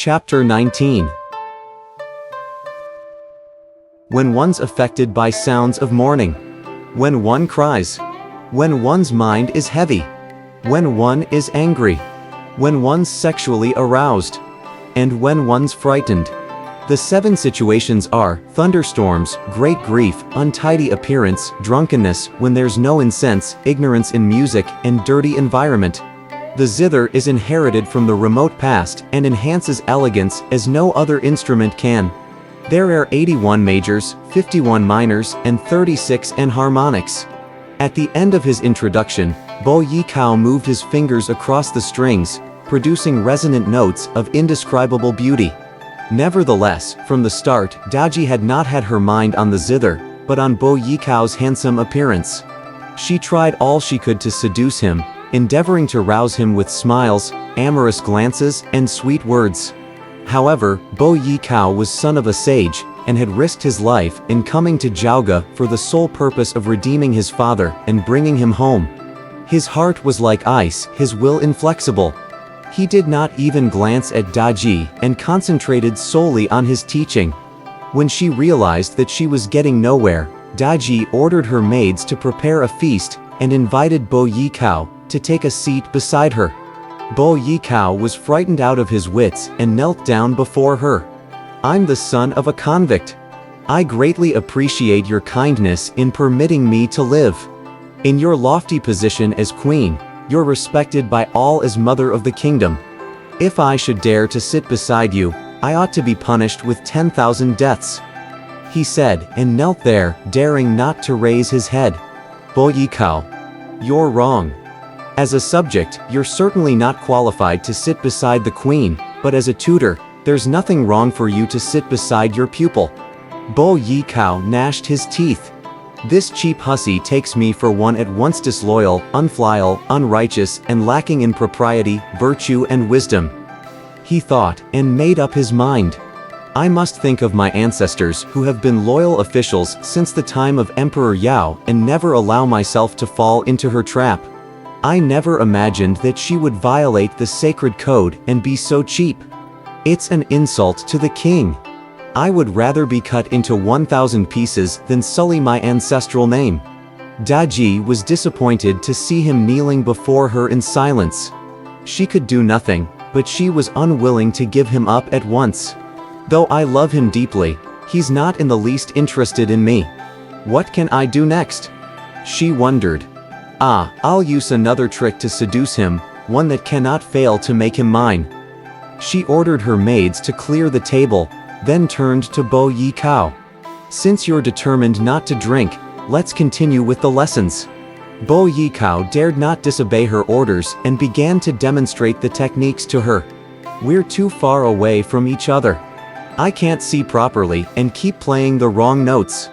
Chapter 19. When one's affected by sounds of mourning. When one cries. When one's mind is heavy. When one is angry. When one's sexually aroused. And when one's frightened. The 7 situations are thunderstorms, great grief, untidy appearance, drunkenness, when there's no incense, ignorance in music, and dirty environment. The zither is inherited from the remote past and enhances elegance as no other instrument can. There are 81 majors, 51 minors, and 36 enharmonics. At the end of his introduction, Bo Yikao moved his fingers across the strings, producing resonant notes of indescribable beauty. Nevertheless, from the start, Daji had not had her mind on the zither, but on Bo Yikao's handsome appearance. She tried all she could to seduce him, endeavoring to rouse him with smiles, amorous glances, and sweet words. However, Bo Yikao was son of a sage, and had risked his life in coming to Jiaoge for the sole purpose of redeeming his father and bringing him home. His heart was like ice, his will inflexible. He did not even glance at Daji and concentrated solely on his teaching. When she realized that she was getting nowhere, Daji ordered her maids to prepare a feast and invited Bo Yikao to take a seat beside her. Bo Yikao was frightened out of his wits and knelt down before her. "I'm the son of a convict. I greatly appreciate your kindness in permitting me to live. In your lofty position as queen, you're respected by all as mother of the kingdom. If I should dare to sit beside you, I ought to be punished with 10,000 deaths." He said, and knelt there, daring not to raise his head. "Bo Yikao, you're wrong. As a subject, you're certainly not qualified to sit beside the queen, but as a tutor, there's nothing wrong for you to sit beside your pupil." Bo Yikao gnashed his teeth. "This cheap hussy takes me for one at once disloyal, unfilial, unrighteous, and lacking in propriety, virtue, and wisdom." He thought, and made up his mind. "I must think of my ancestors who have been loyal officials since the time of Emperor Yao and never allow myself to fall into her trap. I never imagined that she would violate the sacred code and be so cheap. It's an insult to the king. I would rather be cut into 1,000 pieces than sully my ancestral name." Daji was disappointed to see him kneeling before her in silence. She could do nothing, but she was unwilling to give him up at once. "Though I love him deeply, he's not in the least interested in me. What can I do next?" She wondered. I'll use another trick to seduce him, one that cannot fail to make him mine." She ordered her maids to clear the table, then turned to Bo Yikao. "Since you're determined not to drink, let's continue with the lessons." Bo Yikao dared not disobey her orders and began to demonstrate the techniques to her. "We're too far away from each other. I can't see properly and keep playing the wrong notes."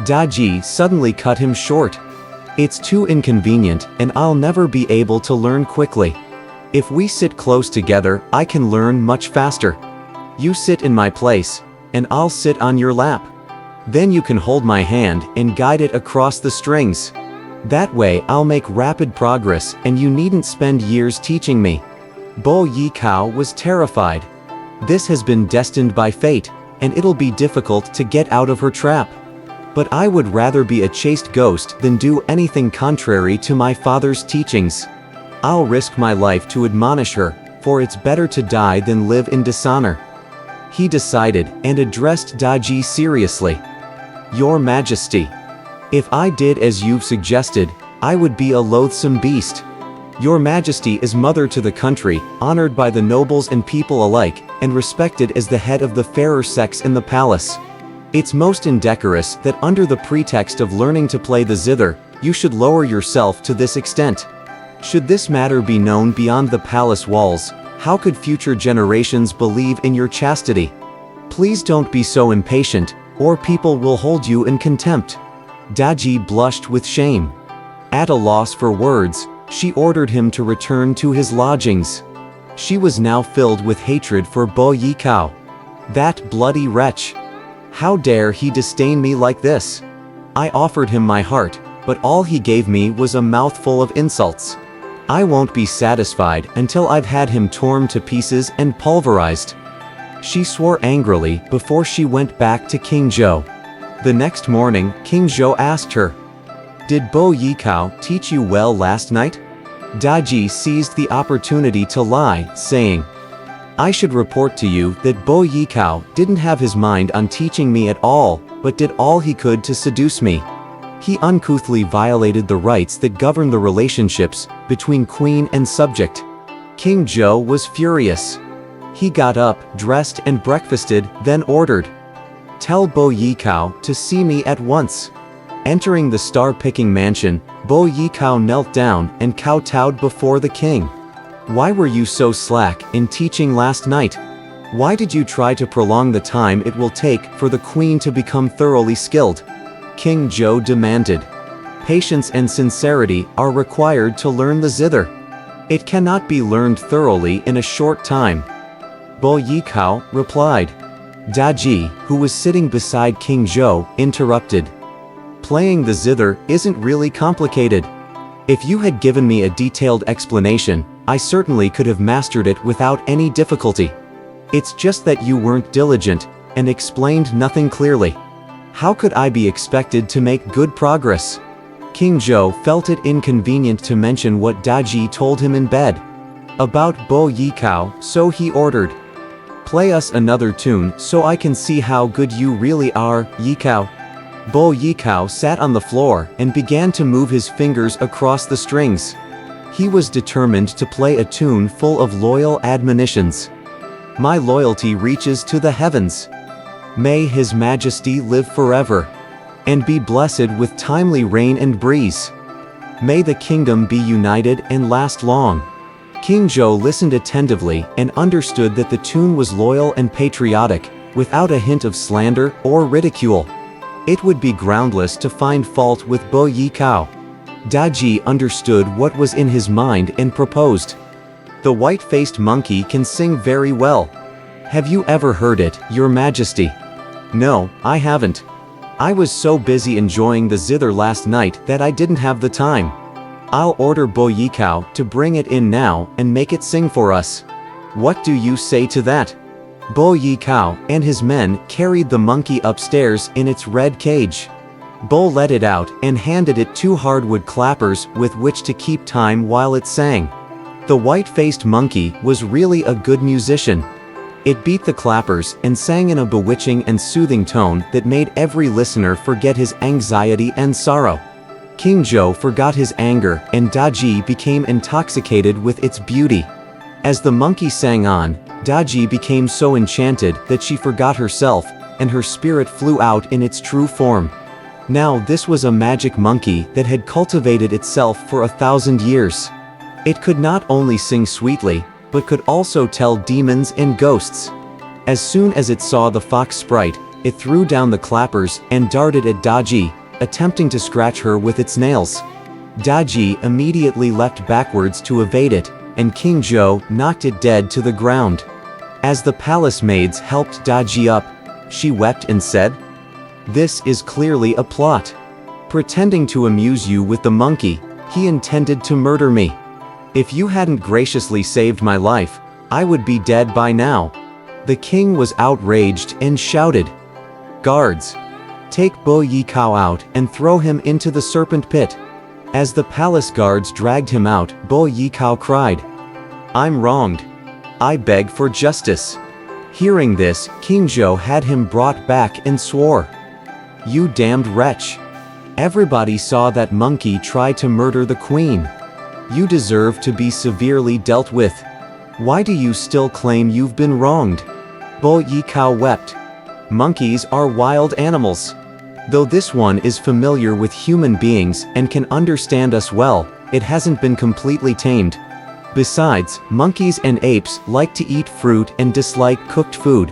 Daji suddenly cut him short. "It's too inconvenient, and I'll never be able to learn quickly. If we sit close together, I can learn much faster. You sit in my place, and I'll sit on your lap. Then you can hold my hand and guide it across the strings. That way I'll make rapid progress and you needn't spend years teaching me." Bo Yikao was terrified. This has been destined by fate, and it'll be difficult to get out of her trap. "But I would rather be a chaste ghost than do anything contrary to my father's teachings. I'll risk my life to admonish her, for it's better to die than live in dishonor." He decided, and addressed Daji seriously. "Your Majesty, if I did as you've suggested, I would be a loathsome beast. Your Majesty is mother to the country, honored by the nobles and people alike, and respected as the head of the fairer sex in the palace. It's most indecorous that under the pretext of learning to play the zither, you should lower yourself to this extent. Should this matter be known beyond the palace walls, how could future generations believe in your chastity? Please don't be so impatient, or people will hold you in contempt." Daji blushed with shame. At a loss for words, she ordered him to return to his lodgings. She was now filled with hatred for Bo Yikao. That bloody wretch! How dare he disdain me like this? I offered him my heart, but all he gave me was a mouthful of insults. I won't be satisfied until I've had him torn to pieces and pulverized. She swore angrily before she went back to King Zhou. The next morning, King Zhou asked her, "Did Bo Yikao teach you well last night?" Daji seized the opportunity to lie, saying, "I should report to you that Bo Yikao didn't have his mind on teaching me at all, but did all he could to seduce me. He uncouthly violated the rights that govern the relationships between queen and subject." King Zhou was furious. He got up, dressed and breakfasted, then ordered, "Tell Bo Yikao to see me at once." Entering the star-picking mansion, Bo Yikao knelt down and kowtowed before the king. "Why were you so slack in teaching last night? Why did you try to prolong the time it will take for the queen to become thoroughly skilled?" King Zhou demanded. "Patience and sincerity are required to learn the zither. It cannot be learned thoroughly in a short time." Bo Yikao replied. Daji, who was sitting beside King Zhou, interrupted. "Playing the zither isn't really complicated. If you had given me a detailed explanation, I certainly could have mastered it without any difficulty. It's just that you weren't diligent and explained nothing clearly. How could I be expected to make good progress?" King Zhou felt it inconvenient to mention what Daji told him in bed about Bo Yikao, so he ordered, "Play us another tune so I can see how good you really are, Yikao." Bo Yikao sat on the floor and began to move his fingers across the strings. He was determined to play a tune full of loyal admonitions. "My loyalty reaches to the heavens. May His Majesty live forever, and be blessed with timely rain and breeze. May the kingdom be united and last long." King Zhou listened attentively and understood that the tune was loyal and patriotic, without a hint of slander or ridicule. It would be groundless to find fault with Bo Yikao. Daji understood what was in his mind and proposed, "The white-faced monkey can sing very well. Have you ever heard it, Your Majesty?" "No, I haven't. I was so busy enjoying the zither last night that I didn't have the time. I'll order Bo Yikao to bring it in now and make it sing for us. What do you say to that?" Bo Yikao and his men carried the monkey upstairs in its red cage. Bo let it out and handed it 2 hardwood clappers with which to keep time while it sang. The white-faced monkey was really a good musician. It beat the clappers and sang in a bewitching and soothing tone that made every listener forget his anxiety and sorrow. King Zhou forgot his anger and Daji became intoxicated with its beauty. As the monkey sang on, Daji became so enchanted that she forgot herself, and her spirit flew out in its true form. Now this was a magic monkey that had cultivated itself for 1,000 years. It could not only sing sweetly, but could also tell demons and ghosts. As soon as it saw the fox sprite, it threw down the clappers and darted at Daji, attempting to scratch her with its nails. Daji immediately leapt backwards to evade it, and King Zhou knocked it dead to the ground. As the palace maids helped Daji up, she wept and said, "This is clearly a plot. Pretending to amuse you with the monkey, he intended to murder me. If you hadn't graciously saved my life, I would be dead by now." The king was outraged and shouted, "Guards! Take Bo Yikao out and throw him into the serpent pit." As the palace guards dragged him out, Bo Yikao cried, "I'm wronged. I beg for justice." Hearing this, King Zhou had him brought back and swore, "You damned wretch! Everybody saw that monkey try to murder the queen. You deserve to be severely dealt with. Why do you still claim you've been wronged?" Bo Yikao wept. "Monkeys are wild animals. Though this one is familiar with human beings and can understand us well, it hasn't been completely tamed. Besides, monkeys and apes like to eat fruit and dislike cooked food.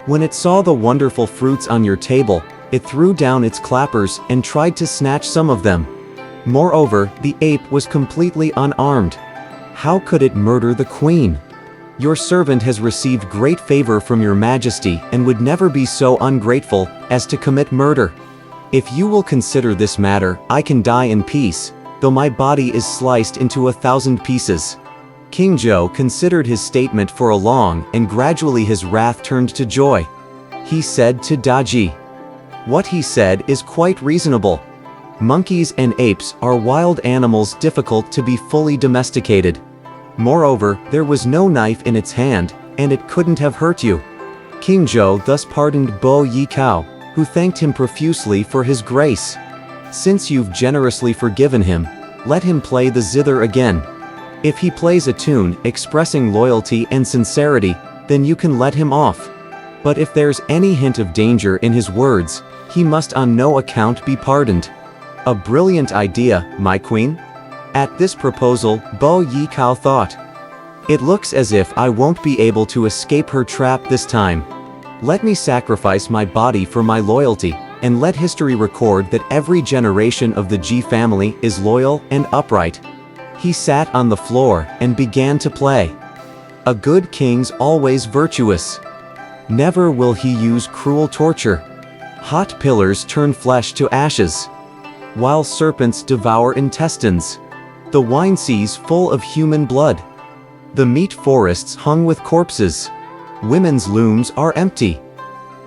When it saw the wonderful fruits on your table, it threw down its clappers and tried to snatch some of them. Moreover, the ape was completely unarmed. How could it murder the queen? Your servant has received great favor from your majesty and would never be so ungrateful as to commit murder. If you will consider this matter, I can die in peace, though my body is sliced into 1,000 pieces." King Zhou considered his statement for a long, and gradually his wrath turned to joy. He said to Daji, "What he said is quite reasonable. Monkeys and apes are wild animals difficult to be fully domesticated. Moreover, there was no knife in its hand, and it couldn't have hurt you." King Zhou thus pardoned Bo Yikao, who thanked him profusely for his grace. "Since you've generously forgiven him, let him play the zither again. If he plays a tune expressing loyalty and sincerity, then you can let him off. But if there's any hint of danger in his words, he must on no account be pardoned." "A brilliant idea, my queen." At this proposal, Bo Yikao thought, "It looks as if I won't be able to escape her trap this time. Let me sacrifice my body for my loyalty, and let history record that every generation of the Ji family is loyal and upright." He sat on the floor and began to play. "A good king's always virtuous. Never will he use cruel torture. Hot pillars turn flesh to ashes, while serpents devour intestines. The wine seas full of human blood. The meat forests hung with corpses. Women's looms are empty,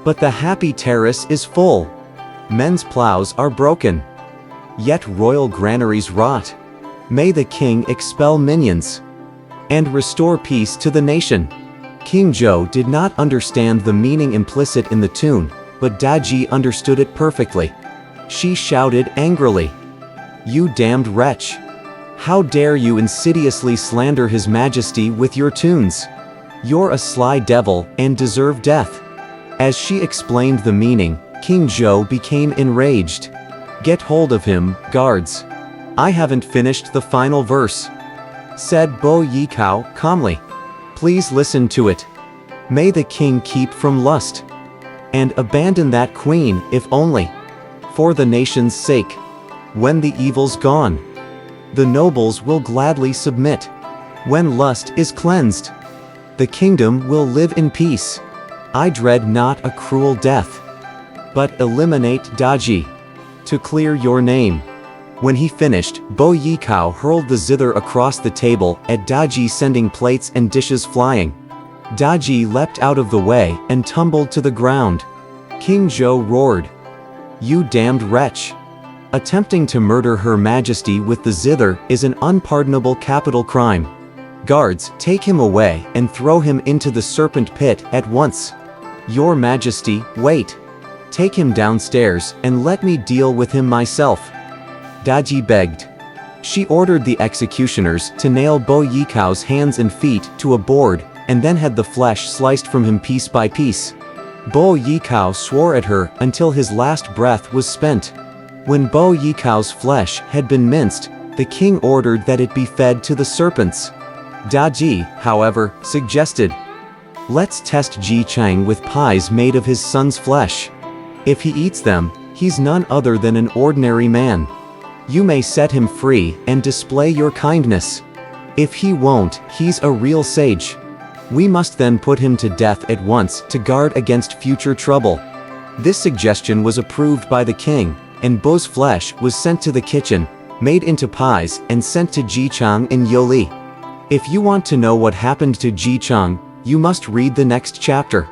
but the happy terrace is full. Men's plows are broken, yet royal granaries rot. May the king expel minions and restore peace to the nation." King Zhou did not understand the meaning implicit in the tune, but Daji understood it perfectly. She shouted angrily, "You damned wretch! How dare you insidiously slander His Majesty with your tunes? You're a sly devil and deserve death." As she explained the meaning, King Zhou became enraged. "Get hold of him, guards. I haven't finished the final verse," said Bo Yikao calmly. "Please listen to it. May the king keep from lust, and abandon that queen if only for the nation's sake. When the evil's gone, the nobles will gladly submit. When lust is cleansed, the kingdom will live in peace. I dread not a cruel death, but eliminate Daji to clear your name." When he finished, Bo Yikao hurled the zither across the table at Daji, sending plates and dishes flying. Daji leapt out of the way and tumbled to the ground. King Zhou roared, "You damned wretch! Attempting to murder Her Majesty with the zither is an unpardonable capital crime. Guards, take him away and throw him into the serpent pit at once. Your Majesty, wait. Take him downstairs and let me deal with him myself," Daji begged. She ordered the executioners to nail Bo Yikao's hands and feet to a board, and then had the flesh sliced from him piece by piece. Bo Yikao swore at her until his last breath was spent. When Bo Yikao's flesh had been minced, the king ordered that it be fed to the serpents. Daji, however, suggested, "Let's test Ji Chang with pies made of his son's flesh. If he eats them, he's none other than an ordinary man. You may set him free and display your kindness. If he won't, he's a real sage. We must then put him to death at once to guard against future trouble." This suggestion was approved by the king, and Bo's flesh was sent to the kitchen, made into pies, and sent to Ji Chang in Yoli. If you want to know what happened to Ji Chang, you must read the next chapter.